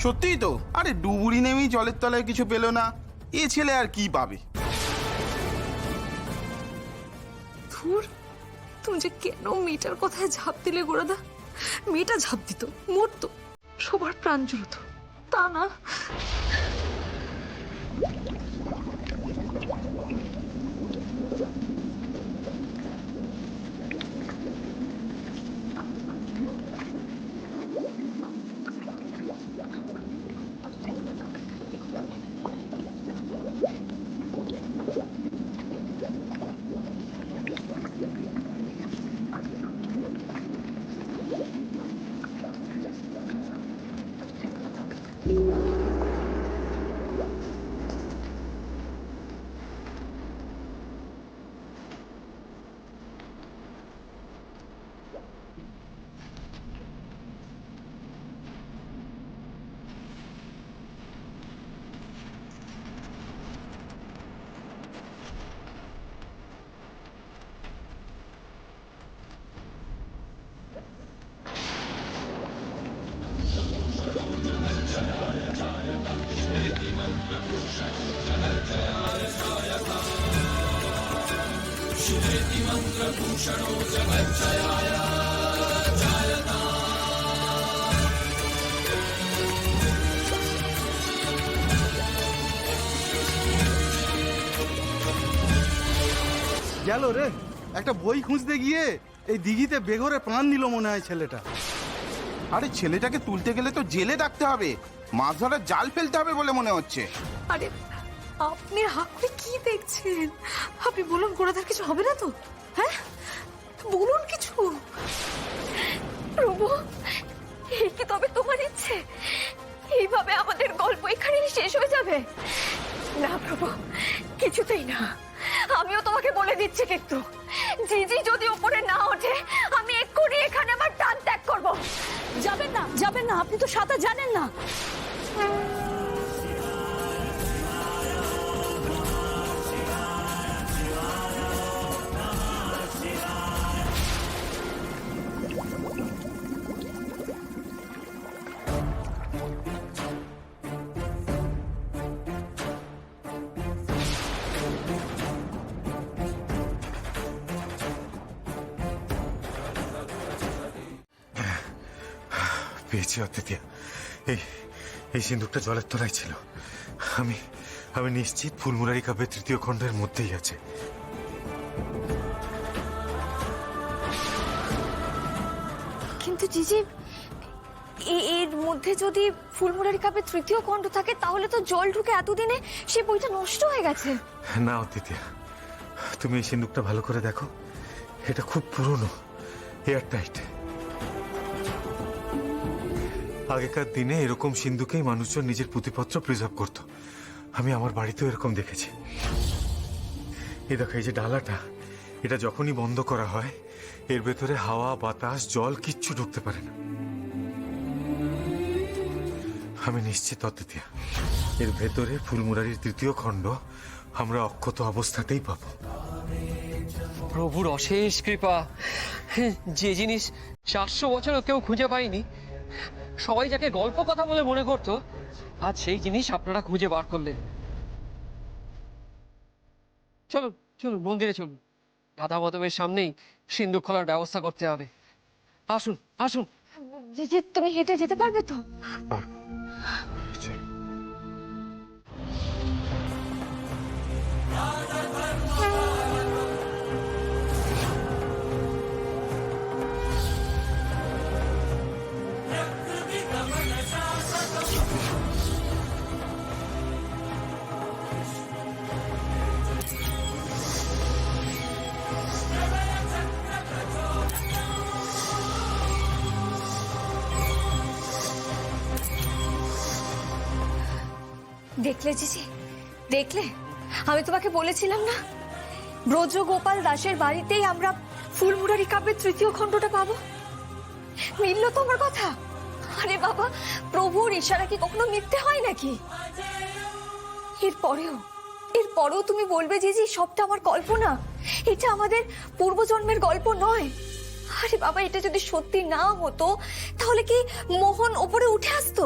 সত্যিই তো। আরে ডুবুরি নেমেই জলের তলায় কিছু পেলো না, এ ছেলে আর কি পাবে? ধুর, তুমি যে কেন মেয়েটার কথায় ঝাঁপ দিলে গোরাদা? মেয়েটা ঝাঁপ দিত, মরতো, সবার প্রাণ জুড়ত, তা না। গেল রে, একটা বই খুঁজতে গিয়ে এই দিঘিতে বেঘরে প্রাণ নিল মনে হয় ছেলেটা। আরে ছেলেটাকে তুলতে গেলে তো জেলে রাখতে হবে, মাছ ধরার জাল ফেলতে হবে বলে মনে হচ্ছে। আরে আপনি হাত করে কি দেখছেন? আপনি বলুন, গোরাদার কিছু হবে না তো? হ্যাঁ বলুন কিছু। প্রভু, এই কি তবে তোমার ইচ্ছে? এইভাবে আমাদের গল্প এখানেই শেষ হয়ে যাবে? না প্রভু, কিছুতেই না। আমিও তোমাকে বলে দিচ্ছি কিন্তু, জিজি যদি উপরে না ওঠে আমি এক্ষুনি এখানে আমার প্রাণ ত্যাগ করবো। যাবেন না, যাবেন না, আপনি তো সাঁতার জানেন না। পেয়েছি অদ্বিতীয়া, এই এই সিন্দুকটা জলের তলায় ছিল। আমি আমি নিশ্চিত ফুলমুরারি কাব্যের 3য় খণ্ডের মধ্যেই আছে। কিন্তু জিজি, এর মধ্যে যদি ফুলমুরারি কাব্যের 3য় খণ্ড থাকে তাহলে তো জল ঢুকে এতদিনে সে বইটা নষ্ট হয়ে গেছে। না অদ্বিতীয়া, তুমি এই সিন্দুকটা ভালো করে দেখো, এটা খুব পুরনো, এয়ার টাইট। আগেকার দিনে এরকম সিন্ধুকেই মানুষজন নিজের পুঁথিপত্র প্রিজার্ভ করত। আমি আমার বাড়িতেও এরকম দেখেছি। এই দেখো, এই যে ডালাটা, এটা যখনই বন্ধ করা হয় এর ভেতরে হাওয়া, বাতাস, জল কিচ্ছু ঢুকতে পারে না। আমি নিশ্চিত অদ্বিতীয়া, এর ভেতরে ফুলমুরারির 3য় খণ্ড আমরা অক্ষত অবস্থাতেই পাবো। প্রভুর অশেষ কৃপা, যে জিনিস 400 বছরও কেউ খুঁজে পায়নি, সবাই যাকে গল্প কথা বলে মনে করতো, আজ সেই জিনিস আপনারা খুঁজে বার করলেন। চলুন চলুন, মন্দিরে চলুন, রাধা মাধবের সামনেই সিন্ধুক খোলার ব্যবস্থা করতে হবে। আসুন আসুন। জিজি, তুমি হেঁটে যেতে পারবে তো? দেখলে জিজি, দেখলে? আমি তোমাকে বলেছিলাম না, ব্রজগোপাল দাসের বাড়িতেই আমরা ফুলমুরারি কাব্যের 3য় খণ্ডটা পাবো। মিলল তোমার কথা? আরে বাবা, প্রভুর ইশারা কি কখনো মিথ্যে হয় নাকি? এরপরেও তুমি বলবে জিজি সবটা আমার কল্পনা, এটা আমাদের পূর্বজন্মের গল্প নয়? আরে বাবা এটা যদি সত্যি না হতো তাহলে কি মোহন ওপরে উঠে আসতো?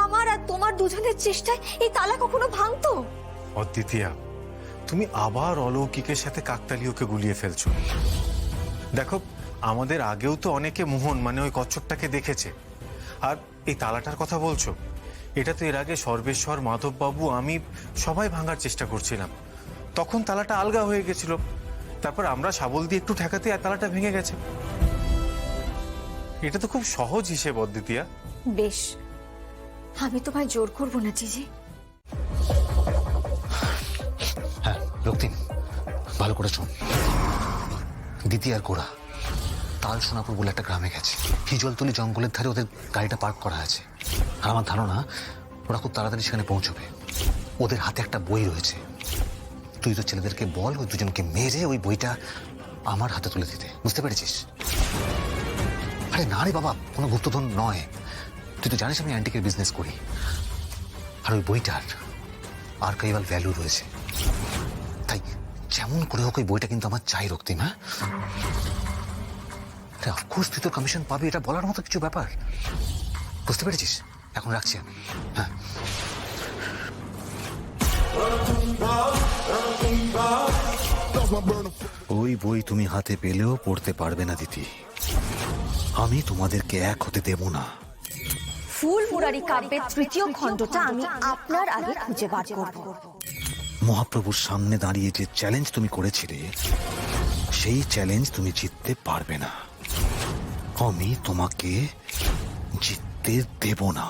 আমার আর তোমার দুজনের চেষ্টায় এই তালা কখনো ভাঙতো? অদ্বিতীয়া, তুমি আবার অলৌকিকের সাথে কাকতালীয়কে গুলিয়ে ফেলছো। দেখো, আমাদের আগেও তো অনেকে মোহন মানে ওই কচ্ছপটাকে দেখেছে। আর এই তালাটার কথা বলছো, এটা তো এর আগে সর্বেশ্বর, মাধববাবু, আমি সবাই ভাঙার চেষ্টা করছিলাম। তখন তালাটা আলগা হয়ে গেছিল, তারপর আমরা শাবল দিয়ে একটু ঠেকাতে আর তালাটা ভেঙে গেছে। এটা তো খুব সহজ হিসেব অদ্বিতীয়া। বেশ, আমি তোমায় জোর করবো না জিজি। হ্যাঁ রক্তিম, ভালো করে শোন। দিদি আর গোড়া তাল সোনাপুর বলে একটা গ্রামে গেছে। হিজলতলি জঙ্গলের ধারে ওদের গাড়িটা পার্ক করা আছে। আর আমার ধারণা ওরা খুব তাড়াতাড়ি সেখানে পৌঁছবে। ওদের হাতে একটা বই রয়েছে। তুই তো ছেলেদেরকে বল ওই দুজনকে মেরে ওই বইটা আমার হাতে তুলে দিতে, বুঝতে পেরেছিস? আরে না রে বাবা, কোনো গুপ্তধন নয়। তুই তো জানিস আমি অ্যান্টিকের বিজনেস করি। আর ওই বইটার আর্কাইভাল ভ্যালু রয়েছে। তাই যেমন করে হোক ওই বইটা কিন্তু আমার চাই রক্তিম। হ্যাঁ, অফকোর্স তুই তো কমিশন পাবি, এটা বলার মতো কিছু ব্যাপার। বুঝতে পেরেছিস? এখন রাখছি আমি। হ্যাঁ, ওই বই তুমি হাতে পেলেও পড়তে পারবে না দিদি। আমি তোমাদেরকে এক হতে দেব না। ফুল মুরারি কাব্যের তৃতীয় খণ্ডটা আমি আপনার আগে খুঁজে বার করব। মহাপ্রভুর সামনে দাঁড়িয়ে যে চ্যালেঞ্জ তুমি করেছিলে, সেই চ্যালেঞ্জ তুমি জিততে পারবে না। আমি তোমাকে জিততে দেব না।